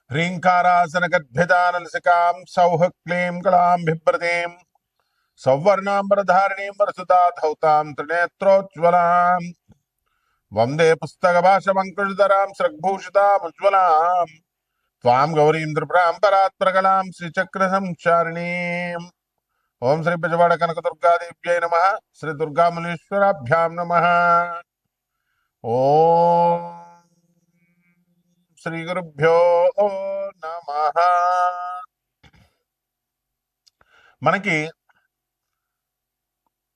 హ్రీంకారాసనగద్భితానలసికాం సౌహ క్లీం కళాం బిభ్రతీం సౌవర్ణాంబరధారిణీం వరసుతా ధౌతాం త్రినేత్రోజ్వలాం వందే పుస్తకభాషమంకుశధరాం సృగ్భూషితాముజ్వలాం త్వాం గౌరీం త్రిపురాం పరాత్పరకలాం శ్రీచక్ర సంచారిణీం. ఓం శ్రీ బెజవాడ కనకదుర్గాదేవ్యై నమః. శ్రీ దుర్గామల్లేశ్వరాభ్యాం నమః. ఓం శ్రీ గురుభ్యో నమః. మనకి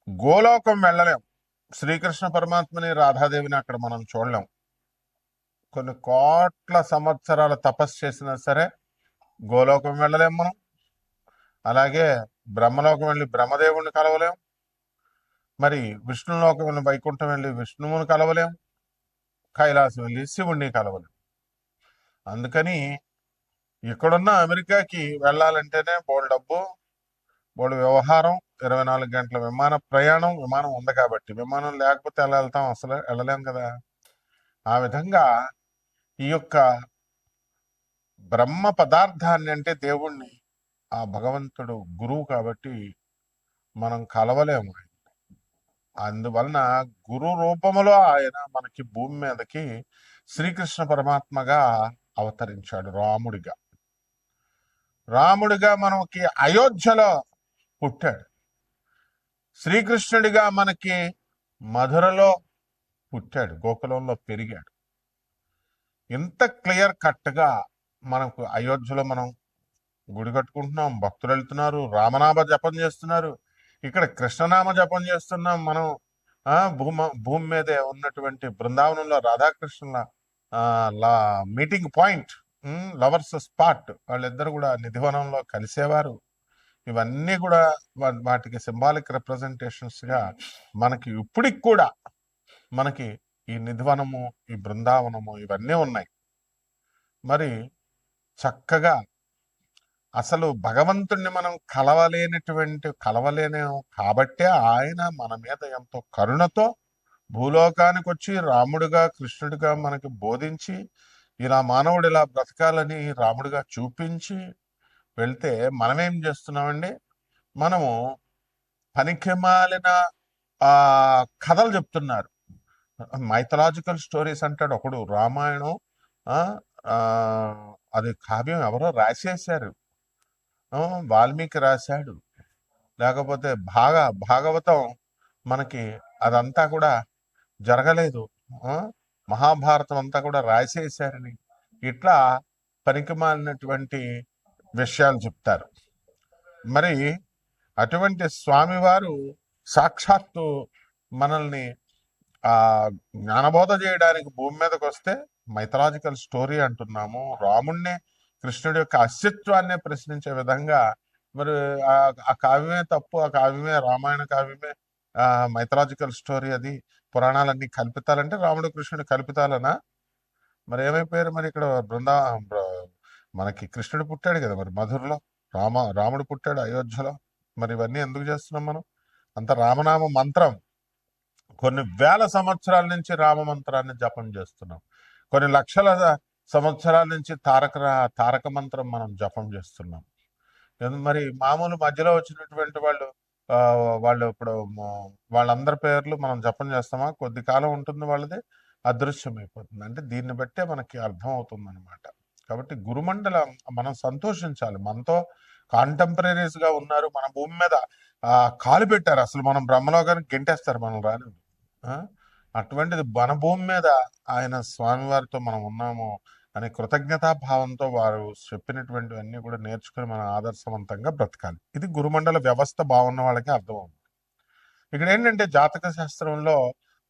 గోలోకం వెళ్ళలేం. శ్రీకృష్ణ పరమాత్మని రాధాదేవిని అక్కడ మనం చూడలేం. కొన్ని కోట్ల సంవత్సరాల తపస్సు చేసినా సరే గోలోకం వెళ్ళలేం మనం. అలాగే బ్రహ్మలోకం వెళ్ళి బ్రహ్మదేవుడిని కలవలేం. మరి విష్ణులోకం వెళ్ళి వైకుంఠం వెళ్ళి విష్ణువుని కలవలేం. కైలాసం వెళ్ళి శివుణ్ణి కలవలేం. అందుకని ఇక్కడున్న అమెరికాకి వెళ్ళాలంటేనే బోల్డ్ డబ్బు, బోల్డ్ వ్యవహారం, 24 గంటల విమాన ప్రయాణం. విమానం ఉంది కాబట్టి, విమానం లేకపోతే ఎలా వెళ్తాం? అసలు వెళ్ళలేం కదా. ఆ విధంగా ఈ యొక్క బ్రహ్మ పదార్థాన్ని అంటే దేవుణ్ణి, ఆ భగవంతుడు గురువు కాబట్టి మనం కలవలేము. అందువలన గురు రూపములో ఆయన మనకి భూమి మీదకి శ్రీకృష్ణ పరమాత్మగా అవతరించాడు. రాముడిగా మనకి అయోధ్యలో పుట్టాడు. శ్రీకృష్ణుడిగా మనకి మధురలో పుట్టాడు, గోకులంలో పెరిగాడు. ఇంత క్లియర్ కట్గా మనకు అయోధ్యలో మనం గుడి కట్టుకుంటున్నాం, భక్తులు వెళ్తున్నారు, రామనామ జపం చేస్తున్నారు, ఇక్కడ కృష్ణనామ జపం చేస్తున్నాం మనం. భూమి మీదే ఉన్నటువంటి బృందావనంలో రాధాకృష్ణుల మీటింగ్ పాయింట్, లవర్స్ స్పాట్, వాళ్ళిద్దరు కూడా నిధివనంలో కలిసేవారు. ఇవన్నీ కూడా వాటికి సింబాలిక్ రిప్రజెంటేషన్స్ గా మనకి ఇప్పటికి కూడా మనకి ఈ నిధివనము, ఈ బృందావనము ఇవన్నీ ఉన్నాయి. మరి చక్కగా అసలు భగవంతుణ్ణి మనం కలవలేను కాబట్టే ఆయన మన మీద ఎంతో కరుణతో భూలోకానికి వచ్చి రాముడిగా కృష్ణుడిగా మనకి బోధించి, ఇలా మానవుడు ఇలా బ్రతకాలని రాముడిగా చూపించి వెళ్తే మనమేం చేస్తున్నామండి? మనము పనికిమాలిన కథలు చెప్తున్నారు. మైథలాజికల్ స్టోరీస్ అంటాడు ఒకడు. రామాయణం అది కావ్యం ఎవరో రాసేశారు, వాల్మీకి రాశాడు. లేకపోతే భాగవతం మనకి అదంతా కూడా జరగలేదు, మహాభారతం అంతా కూడా రాసేశారని ఇట్లా పనికిమాలినటువంటి విషయాలు చెప్తారు. మరి అటువంటి స్వామివారు సాక్షాత్తు మనల్ని జ్ఞానబోధ చేయడానికి భూమి మీదకి వస్తే మైథలాజికల్ స్టోరీ అంటున్నాము. రాముణ్ణి, కృష్ణుడి యొక్క అస్తిత్వాన్ని ప్రశ్నించే విధంగా మరి ఆ కావ్యమే తప్పు, ఆ కావ్యమే రామాయణ కావ్యమే మైథలాజికల్ స్టోరీ, అది పురాణాలన్నీ కల్పితాలంటే రాముడు కృష్ణుడు కల్పితాలనా? మరి ఏమైపోయారు? మరి ఇక్కడ మనకి కృష్ణుడు పుట్టాడు కదా, మరి మధురలో రాముడు పుట్టాడు అయోధ్యలో. మరి ఇవన్నీ ఎందుకు చేస్తున్నాం మనం? అంత రామనామ మంత్రం, కొన్ని వేల సంవత్సరాల నుంచి రామ మంత్రాన్ని జపం చేస్తున్నాం. కొన్ని లక్షల సంవత్సరాల నుంచి తారక మంత్రం మనం జపం చేస్తున్నాం. మరి మామూలు మధ్యలో వచ్చినటువంటి వాళ్ళు ఇప్పుడు వాళ్ళందరి పేర్లు మనం జపం చేస్తామా? కొద్ది కాలం ఉంటుంది, వాళ్ళది అదృశ్యమైపోతుంది. అంటే దీన్ని బట్టే మనకి అర్థం అవుతుంది అనమాట. కాబట్టి గురుమండలం మనం సంతోషించాలి. మనతో కాంటెంపరీస్ గా ఉన్నారు, మన భూమి మీద కాలు పెట్టారు. అసలు మనం బ్రహ్మలోకానికి గెంటేస్తారు మనం రాని. అటువంటిది మన భూమి మీద ఆయన స్వామివారితో మనం ఉన్నాము అనే కృతజ్ఞతాభావంతో వారు చెప్పినటువంటివన్నీ కూడా నేర్చుకుని మనం ఆదర్శవంతంగా బ్రతకాలి. ఇది గురుమండల వ్యవస్థ బాగున్న వాళ్ళకి అర్థమవుతుంది. ఇక్కడ ఏంటంటే జాతక శాస్త్రంలో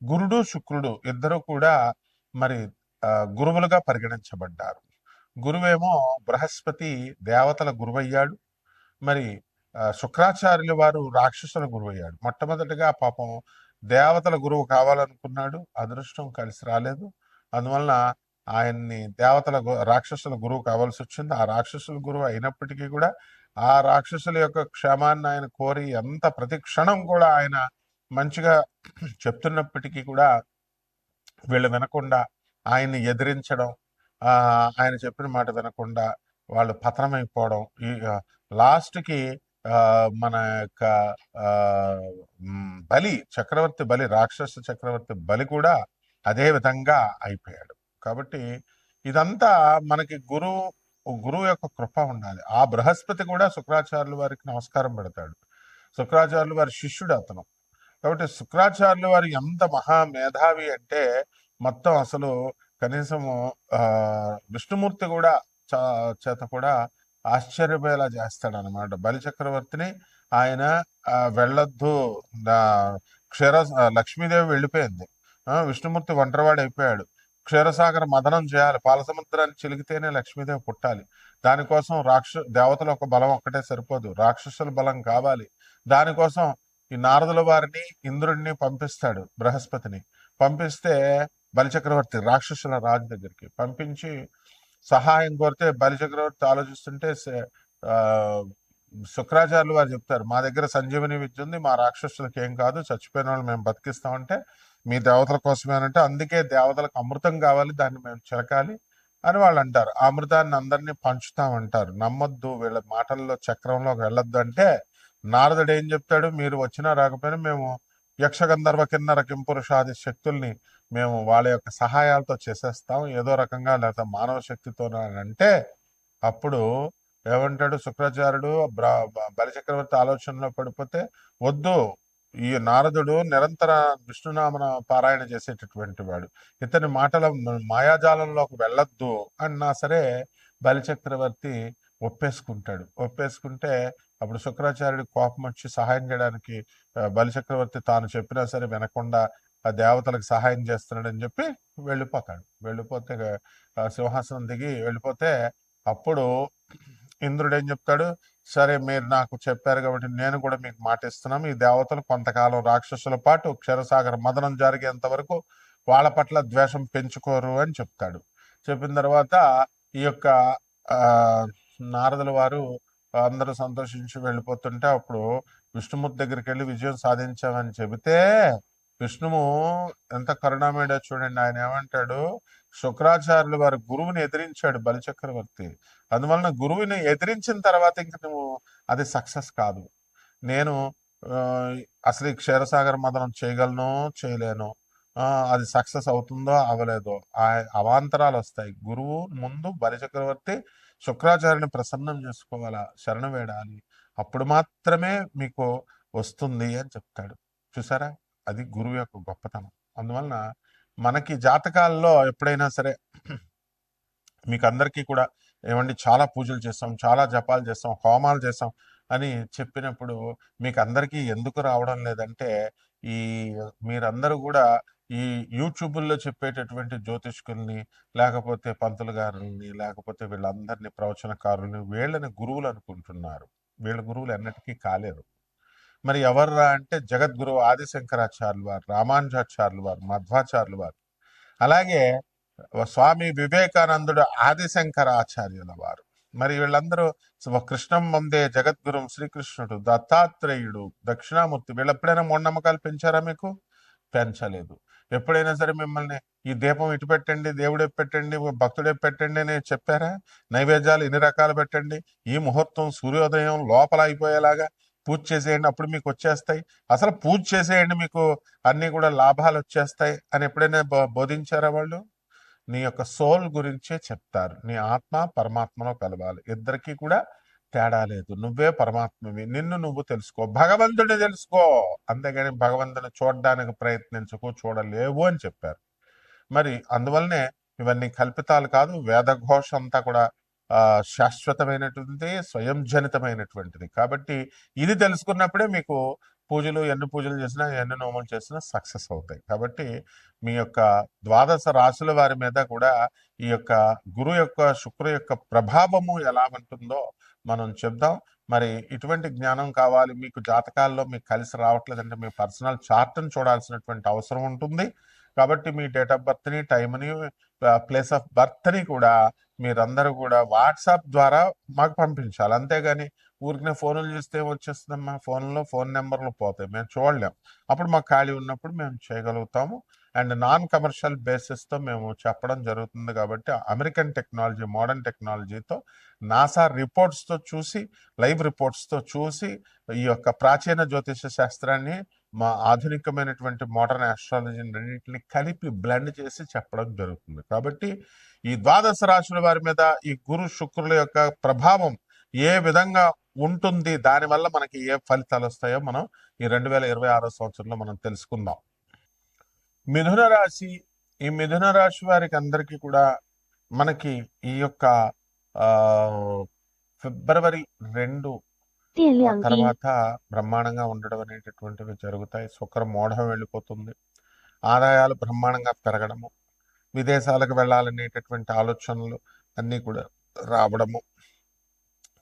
గురుడు శుక్రుడు ఇద్దరు కూడా మరి గురువులుగా పరిగణించబడ్డారు. గురువేమో బృహస్పతి దేవతల గురువయ్యాడు. మరి శుక్రాచార్యుల వారు రాక్షసుల గురువయ్యాడు. మొట్టమొదటిగా పాపం దేవతల గురువు కావాలనుకున్నాడు, అదృష్టం కలిసి రాలేదు. అందువలన ఆయన్ని రాక్షసుల గురువు కావాల్సి వచ్చింది. ఆ రాక్షసుల గురువు అయినప్పటికీ కూడా ఆ రాక్షసుల యొక్క క్షేమాన్ని ఆయన కోరి ఎంత ప్రతి క్షణం కూడా ఆయన మంచిగా చెప్తున్నప్పటికీ కూడా వీళ్ళు వినకుండా ఆయన్ని ఎదిరించడం, ఆయన చెప్పిన మాట వినకుండా వాళ్ళు పతనమైపోవడం, ఈ లాస్ట్కి మన యొక్క ఆ, బలి చక్రవర్తి బలి, రాక్షస చక్రవర్తి బలి కూడా అదే విధంగా అయిపోయాడు. కాబట్టి ఇదంతా మనకి గురువు యొక్క కృప ఉండాలి. ఆ బృహస్పతి కూడా శుక్రాచార్యుల వారికి నమస్కారం పెడతాడు. శుక్రాచార్యుల వారి శిష్యుడు అతను. కాబట్టి శుక్రాచార్యుల వారు ఎంత మహా మేధావి అంటే మొత్తం అసలు కనీసము ఆ విష్ణుమూర్తి కూడా చేత కూడా ఆశ్చర్యపోయేలా చేస్తాడనమాట. బలి చక్రవర్తిని ఆయన వెళ్ళొద్దు, క్షీర లక్ష్మీదేవి వెళ్ళిపోయింది, విష్ణుమూర్తి ఒంటరివాడు అయిపోయాడు, క్షీరసాగర మదనం చేయాలి, పాలసముద్రాన్ని చిలికితేనే లక్ష్మీదేవి పుట్టాలి, దానికోసం దేవతల ఒక బలం ఒక్కటే సరిపోదు, రాక్షసుల బలం కావాలి. దానికోసం ఈ నారదుల వారిని ఇంద్రుడిని పంపిస్తాడు, బృహస్పతిని పంపిస్తే బలిచక్రవర్తి రాక్షసుల రాజు దగ్గరికి పంపించి సహాయం కోరితే బలిచక్రవర్తి ఆలోచిస్తుంటే ఆ శుక్రాచార్యులు వారు చెప్తారు, మా దగ్గర సంజీవని విద్య ఉంది, మా రాక్షసులకు ఏం కాదు, చచ్చిపోయిన వాళ్ళు మేము బతికిస్తామంటే మీ దేవతల కోసమేనంటే, అందుకే దేవతలకు అమృతం కావాలి, దాన్ని మేము చిరకాలి అని వాళ్ళు అంటారు. ఆ అమృతాన్ని అందరినీ పంచుతామంటారు. నమ్మొద్దు, వీళ్ళ మాటల్లో చక్రంలోకి వెళ్ళొద్దు అంటే నారదుడు ఏం చెప్తాడు, మీరు వచ్చినా రాకపోయినా మేము యక్షగంధర్వ కిన్నర కింపురుషాది శక్తుల్ని మేము వాళ్ళ యొక్క సహాయాలతో చేసేస్తాం ఏదో రకంగా, లేకపోతే మానవ శక్తితో అంటే అప్పుడు ఏమంటాడు శుక్రాచార్యుడు, బలిచక్రవర్తి ఆలోచనలో పడిపోతే, వద్దు, ఈ నారదుడు నిరంతర విష్ణునామన పారాయణ చేసేటటువంటి వాడు, ఇతని మాటల మాయాజాలంలోకి వెళ్ళొద్దు అన్నా సరే బలిచక్రవర్తి ఒప్పేసుకుంటాడు. ఒప్పేసుకుంటే అప్పుడు శుక్రాచార్యుడి కోపం వచ్చి సహాయం చేయడానికి బలిచక్రవర్తి తాను చెప్పినా సరే వినకుండా ఆ దేవతలకు సహాయం చేస్తున్నాడని చెప్పి వెళ్ళిపోతాడు. వెళ్ళిపోతే సింహాసనం దిగి వెళ్ళిపోతే అప్పుడు ఇంద్రుడు ఏం చెప్తాడు, సరే మీరు నాకు చెప్పారు కాబట్టి నేను కూడా మీకు మాట ఇస్తున్నాము, ఈ దేవతలు కొంతకాలం రాక్షసుల పాటు క్షీరసాగర మదనం జరిగేంత వరకు వాళ్ళ పట్ల ద్వేషం పెంచుకోరు అని చెప్తాడు. చెప్పిన తర్వాత ఈ యొక్క నారదుల వారు అందరూ సంతోషించి వెళ్ళిపోతుంటే అప్పుడు విష్ణుమూర్తి దగ్గరికి వెళ్ళి విజయం సాధించామని చెబితే విష్ణువు ఎంత కరుణామయుడో చూడండి. ఆయన ఏమంటాడు, శుక్రాచార్యులు వారి గురువుని ఎదిరించాడు బలిచక్రవర్తి, అందువలన గురువుని ఎదిరించిన తర్వాత ఇంక నువ్వు అది సక్సెస్ కాదు, నేను అసలు ఈ క్షీరసాగర మదనం చేయగలను చేయలేను, అది సక్సెస్ అవుతుందో అవ్వలేదో, అవాంతరాలు వస్తాయి. గురువు ముందు బలిచక్రవర్తి శుక్రాచార్యుని ప్రసన్నం చేసుకోవాలా, శరణ వేడాలి, అప్పుడు మాత్రమే మీకు వస్తుంది అని చెప్తాడు. చూసారా, అది గురువు యొక్క గొప్పతనం. అందువలన మనకి జాతకాల్లో ఎప్పుడైనా సరే మీకు అందరికీ కూడా ఏమండి చాలా పూజలు చేస్తాం, చాలా జపాలు చేస్తాం, హోమాలు చేస్తాం అని చెప్పినప్పుడు మీకు అందరికీ ఎందుకు రావడం లేదంటే, ఈ మీరందరూ కూడా ఈ యూట్యూబుల్లో చెప్పేటటువంటి జ్యోతిష్కుల్ని, లేకపోతే పంతులు గారుల్ని, లేకపోతే వీళ్ళందరినీ ప్రవచనకారుల్ని, వీళ్ళని గురువులు అనుకుంటున్నారు. వీళ్ళ గురువులు ఎన్నటికీ కాలేరు. మరి ఎవర్రా అంటే జగద్గురువు ఆదిశంకరాచార్యులు వారు, రామానుజాచార్యులు వారు, మధ్వాచార్యులు వారు, అలాగే స్వామి వివేకానందుడు ఆదిశంకరాచార్యుల వారు. మరి వీళ్ళందరూ కృష్ణం వందే జగద్గురు శ్రీకృష్ణుడు, దత్తాత్రేయుడు, దక్షిణామూర్తి, వీళ్ళు ఎప్పుడైనా మూఢనమ్మకాలు పెంచారా మీకు? పెంచలేదు. ఎప్పుడైనా సరే మిమ్మల్ని ఈ దీపం ఇటు పెట్టండి, దేవుడే పెట్టండి, భక్తుడే పెట్టండి అని చెప్పారా? నైవేద్యాలు ఇన్ని రకాలు పెట్టండి, ఈ ముహూర్తం సూర్యోదయం లోపల అయిపోయేలాగా పూజ చేసేయండి, అప్పుడు మీకు వచ్చేస్తాయి, అసలు పూజ చేసేయండి మీకు అన్ని కూడా లాభాలు వచ్చేస్తాయి అని ఎప్పుడైనా బోధించారా వాళ్ళు? నీ యొక్క సోల్ గురించే చెప్తారు. నీ ఆత్మ పరమాత్మలో కలవాలి, ఇద్దరికి కూడా తేడా లేదు, నువ్వే పరమాత్మవి, నిన్ను నువ్వు తెలుసుకో, భగవంతుడిని తెలుసుకో, అంతేగాని భగవంతుని చూడడానికి ప్రయత్నించకు, చూడలేవు అని చెప్పారు. మరి అందువల్లనే ఇవన్నీ కల్పితాలు కాదు, వేదఘోష అంతా కూడా శాశ్వతమైనటువంటిది, స్వయం జనితమైనటువంటిది. కాబట్టి ఇది తెలుసుకున్నప్పుడే మీకు పూజలు ఎన్ని పూజలు చేసినా ఎన్ని నోములు చేసినా సక్సెస్ అవుతాయి. కాబట్టి మీ యొక్క ద్వాదశ రాశుల వారి మీద కూడా ఈ యొక్క గురు యొక్క శుక్రు యొక్క ప్రభావము ఎలా ఉంటుందో మనం చెప్దాం. మరి ఇటువంటి జ్ఞానం కావాలి మీకు, జాతకాల్లో మీకు కలిసి రావట్లేదంటే మీ పర్సనల్ చార్ట్ని చూడాల్సినటువంటి అవసరం ఉంటుంది. కాబట్టి మీ డేట్ ఆఫ్ బర్త్ని, టైంని, ప్లేస్ ఆఫ్ బర్త్ని కూడా మీరందరూ కూడా వాట్సాప్ ద్వారా మాకు పంపించాలి. అంతేగాని ఊరికనే ఫోన్లు చేస్తే వచ్చేస్తుందమ్మా, ఫోన్లో ఫోన్ నెంబర్లు పోతాయి, మేము చూడలేం. అప్పుడు మాకు ఖాళీ ఉన్నప్పుడు మేము చేయగలుగుతాము. అండ్ నాన్ కమర్షియల్ బేసిస్తో మేము చెప్పడం జరుగుతుంది. కాబట్టి అమెరికన్ టెక్నాలజీ, మోడర్న్ టెక్నాలజీతో నాసా రిపోర్ట్స్తో చూసి, లైవ్ రిపోర్ట్స్తో చూసి ఈ యొక్క ప్రాచీన జ్యోతిష శాస్త్రాన్ని మా ఆధునికమైనటువంటి మోడర్న్ ఆస్ట్రాలజీని రెండింటిని కలిపి బ్లెండ్ చేసి చెప్పడం జరుగుతుంది. కాబట్టి ఈ ద్వాదశ రాశుల వారి మీద ఈ గురు శుక్రుల యొక్క ప్రభావం ఏ విధంగా ఉంటుంది, దానివల్ల మనకి ఏ ఫలితాలు వస్తాయో మనం ఈ 2026 సంవత్సరంలో మనం తెలుసుకుందాం. మిథున రాశి, ఈ మిథున రాశి వారికి అందరికీ కూడా మనకి ఈ యొక్క ఫిబ్రవరి 2 తర్వాత బ్రహ్మాండంగా ఉండడం అనేటటువంటివి జరుగుతాయి. శుక్రం మోఢం వెళ్ళిపోతుంది, ఆదాయాలు బ్రహ్మాండంగా పెరగడము, విదేశాలకు వెళ్ళాలనేటటువంటి ఆలోచనలు అన్నీ కూడా రావడము,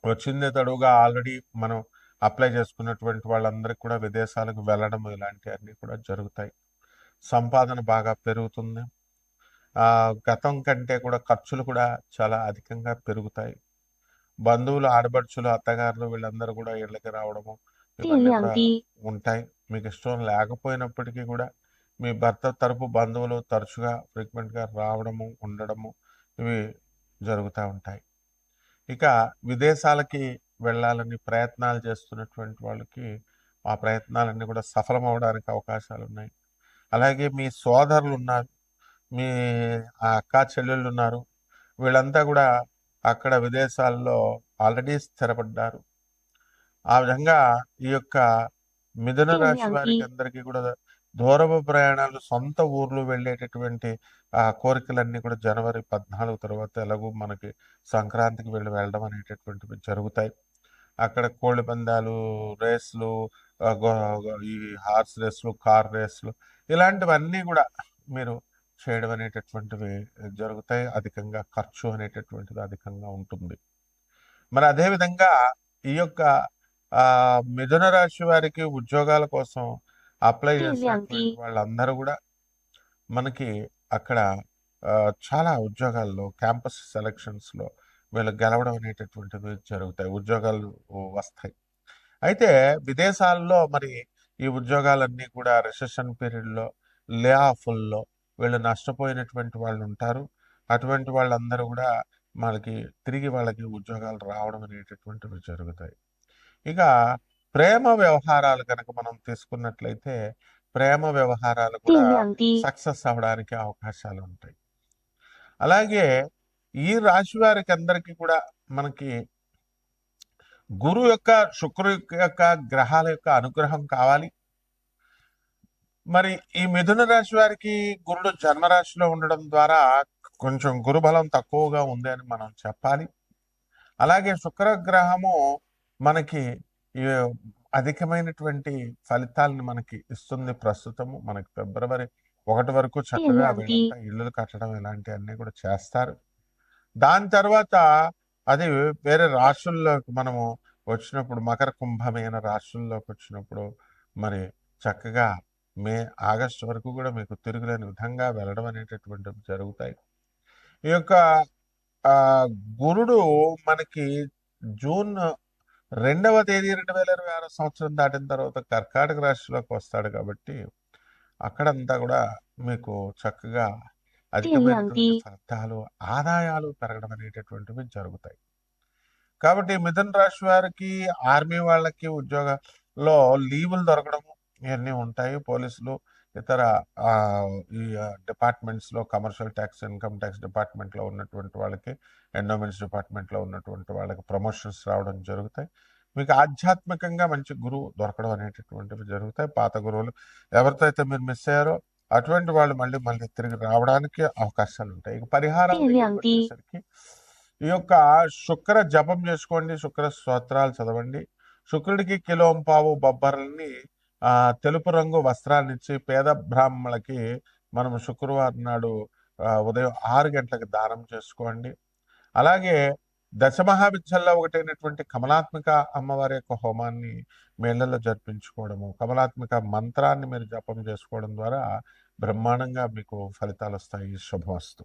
వచ్చిందే తడుగా ఆల్రెడీ మనం అప్లై చేసుకున్నటువంటి వాళ్ళందరికీ కూడా విదేశాలకు వెళ్ళడం, ఇలాంటివన్నీ కూడా జరుగుతాయి. సంపాదన బాగా పెరుగుతుంది. గతం కంటే కూడా ఖర్చులు కూడా చాలా అధికంగా పెరుగుతాయి. బంధువులు, ఆడబడుచులు, అత్తగారులు వీళ్ళందరూ కూడా ఇళ్ళకి రావడము ఇవన్నీ కూడా ఉంటాయి. మీకు ఇష్టం లేకపోయినప్పటికీ కూడా మీ భర్త తరపు బంధువులు తరచుగా ఫ్రీక్వెంట్గా రావడము, ఉండడము ఇవి జరుగుతూ ఉంటాయి. ఇక విదేశాలకి వెళ్ళాలని ప్రయత్నాలు చేస్తున్నటువంటి వాళ్ళకి ఆ ప్రయత్నాలన్నీ కూడా సఫలం అవడానికి అవకాశాలు ఉన్నాయి. అలాగే మీ సోదరులు ఉన్నారు, మీ అక్క చెల్లెళ్ళు ఉన్నారు, వీళ్ళంతా కూడా అక్కడ విదేశాల్లో ఆల్రెడీ స్థిరపడ్డారు. ఆ విధంగా ఈ యొక్క మిథున రాశి వారికి అందరికీ కూడా దూరపు ప్రయాణాలు, సొంత ఊర్లు వెళ్ళేటటువంటి కోరికలన్నీ కూడా జనవరి 14 తర్వాత ఎలాగూ మనకి సంక్రాంతికి వెళ్ళడం అనేటటువంటివి జరుగుతాయి. అక్కడ కోళ్ళ పందాలు, రేస్లు, ఈ హార్స్ రేస్లు, కార్ రేస్లు ఇలాంటివన్నీ కూడా మీరు చేయడం అనేటటువంటివి జరుగుతాయి. అధికంగా ఖర్చు అనేటటువంటిది అధికంగా ఉంటుంది. మరి అదేవిధంగా ఈ యొక్క మిథున రాశి వారికి ఉద్యోగాల కోసం అప్లై చేసినటువంటి వాళ్ళందరూ కూడా మనకి అక్కడ చాలా ఉద్యోగాల్లో క్యాంపస్ సెలక్షన్స్లో వీళ్ళు గెలవడం అనేటటువంటివి జరుగుతాయి, ఉద్యోగాలు వస్తాయి. అయితే విదేశాల్లో మరి ఈ ఉద్యోగాలన్నీ కూడా రిసెషన్ పీరియడ్లో, లే ఆఫ్ల్లో వీళ్ళు నష్టపోయినటువంటి వాళ్ళు ఉంటారు. అటువంటి వాళ్ళందరూ కూడా మనకి తిరిగి వాళ్ళకి ఉద్యోగాలు రావడం అనేటటువంటివి జరుగుతాయి. ఇక ప్రేమ వ్యవహారాలు కనుక మనం తీసుకున్నట్లయితే ప్రేమ వ్యవహారాలు కూడా సక్సెస్ అవ్వడానికి అవకాశాలు ఉంటాయి. అలాగే ఈ రాశి వారికి అందరికీ కూడా మనకి గురు యొక్క, శుక్రు యొక్క గ్రహాల యొక్క అనుగ్రహం కావాలి. మరి ఈ మిథున రాశి వారికి గురుడు జన్మరాశిలో ఉండడం ద్వారా కొంచెం గురుబలం తక్కువగా ఉంది అని మనం చెప్పాలి. అలాగే శుక్రగ్రహము మనకి అధికమైనటువంటి ఫలితాలను మనకి ఇస్తుంది. ప్రస్తుతము మనకి ఫిబ్రవరి 1 వరకు చక్కగా వీళ్ళంతా ఇల్లులు కట్టడం ఇలాంటివన్నీ కూడా చేస్తారు. దాని తర్వాత అది వేరే రాశుల్లోకి మనము వచ్చినప్పుడు, మకర కుంభమైన రాశుల్లోకి వచ్చినప్పుడు మరి చక్కగా ఆగస్టు వరకు కూడా మీకు తిరుగులేని విధంగా వెళ్ళడం అనేటటువంటివి జరుగుతాయి. ఈ యొక్క గురుడు మనకి జూన్ 2వ తేదీ 2026 సంవత్సరం దాటిన తర్వాత కర్కాటక రాశిలోకి వస్తాడు. కాబట్టి అక్కడంతా కూడా మీకు చక్కగా అధికమైనటువంటి ఫలితాలు, ఆదాయాలు పెరగడం అనేటటువంటివి జరుగుతాయి. కాబట్టి మిథున రాశి వారికి, ఆర్మీ వాళ్ళకి ఉద్యోగాల్లో లీవులు దొరకడము ఇవన్నీ ఉంటాయి. పోలీసులు, ఇతర ఈ డిపార్ట్మెంట్స్లో, కమర్షియల్ ట్యాక్స్, ఇన్కమ్ ట్యాక్స్ డిపార్ట్మెంట్లో ఉన్నటువంటి వాళ్ళకి, ఎండోమెంట్స్ డిపార్ట్మెంట్లో ఉన్నటువంటి వాళ్ళకి ప్రమోషన్స్ రావడం జరుగుతాయి. మీకు ఆధ్యాత్మికంగా మంచి గురువు దొరకడం అనేటటువంటివి జరుగుతాయి. పాత గురువులు ఎవరితో అయితే మీరు మిస్ అయ్యారో అటువంటి వాళ్ళు మళ్ళీ తిరిగి రావడానికి అవకాశాలు ఉంటాయి. ఇక పరిహారం వచ్చేసరికి ఈ యొక్క శుక్ర జపం చేసుకోండి, శుక్ర స్తోత్రాలు చదవండి. శుక్రుడికి కిలోంపావు బొబ్బర్లని తెలుపు రంగు వస్త్రాన్నిచ్చి పేద బ్రాహ్మణులకి మనం శుక్రవారం నాడు ఉదయం 6 గంటలకు దానం చేసుకోండి. అలాగే దశమహావిద్యల్లో ఒకటైనటువంటి కమలాత్మిక అమ్మవారి యొక్క హోమాన్ని మేళ్లలో జరిపించుకోవడము, కమలాత్మిక మంత్రాన్ని మీరు జపం చేసుకోవడం ద్వారా బ్రహ్మాండంగా మీకు ఫలితాలు వస్తాయి. శుభమస్తు.